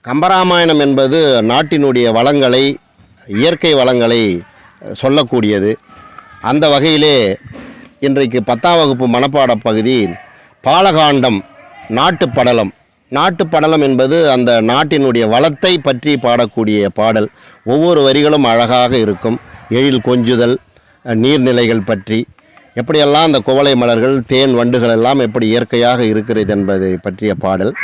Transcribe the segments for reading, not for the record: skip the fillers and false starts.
கம்பராமாயணம் என்பது நாட்டினுடைய வளங்களை, இயற்கை வளங்களை சொல்லக்கூடியது. அந்த வகையிலே இன்றைக்கு 10ஆம் வகுப்பு மனப்பாட பகுதி பாலகாண்டம் நாட்டுப்படலம். நாட்டுப்படலம் என்பது அந்த நாட்டினுடைய வளத்தை பற்றி பாடக்கூடிய பாடல். ஒவ்வொரு வரிகளும் அழகாக இருக்கும். எழில் கொஞ்சுதல், நீர்நிலைகள் பற்றி, எப்படியெல்லாம் அந்த குவளை மலர்கள், தேன் வண்டுகள் எல்லாம் எப்படி இயற்கையாக இருக்கிறது என்பதை பற்றிய பாடல்.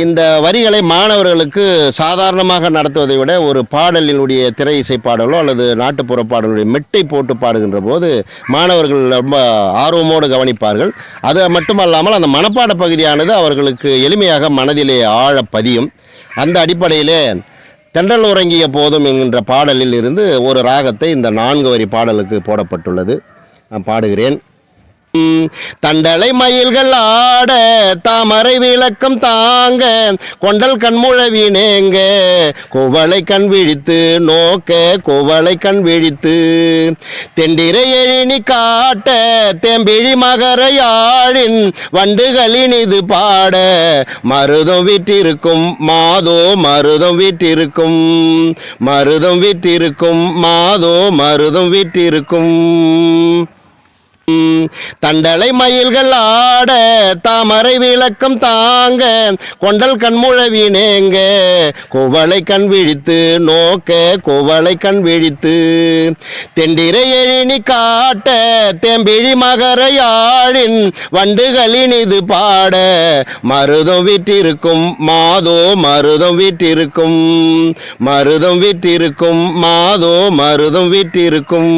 இந்த வரிகளை மாணவர்களுக்கு சாதாரணமாக நடத்துவதை விட ஒரு பாடலினுடைய திரை இசை பாடலோ அல்லது நாட்டுப்புற பாடலுடைய மெட்டை போட்டு பாடுகின்ற போது மாணவர்கள் ரொம்ப ஆர்வமோடு கவனிப்பார்கள். அது மட்டுமல்லாமல் அந்த மனப்பாட பகுதியானது அவர்களுக்கு எளிமையாக மனதிலே ஆழ பதியும். அந்த அடிப்படையிலே தென்றல் உறங்கிய போதும் என்கின்ற பாடலில் இருந்து ஒரு ராகத்தை இந்த 4 வரி பாடலுக்கு போடப்பட்டுள்ளது. நான் பாடுகிறேன். தண்டலை மயில்கள் ஆட, தாமரை விளக்கம் தாங்க, கொண்டல் கண்முழவி நேங்க, குவளை கண் விழித்து நோக்க, குவளை கண் விழித்து, தெண்டிரை எழினி காட்ட, தேம்பிழி மகரையாழின் வண்டுகளின் இது பாட, மருதம் விட்டிருக்கும் மாதோ மருதம் விட்டிருக்கும், மருதம் விட்டிருக்கும் மாதோ மருதம் விட்டிருக்கும். தண்டலை மயில்கள் ஆட, தாமரை விளக்கம் தாங்க, கொண்டல் கண்முழவி நேங்க, குவளை கண் விழித்து நோக்க, குவளை கண் விழித்து, தெண்டிரை எழினி காட்ட, தேம்பிழி மகரையாழின் வண்டுகளின் இது பாட, மருதம் விட்டிருக்கும் மாதோ மருதம் விட்டிருக்கும், மருதம் விட்டிருக்கும் மாதோ மருதம் விட்டிருக்கும்.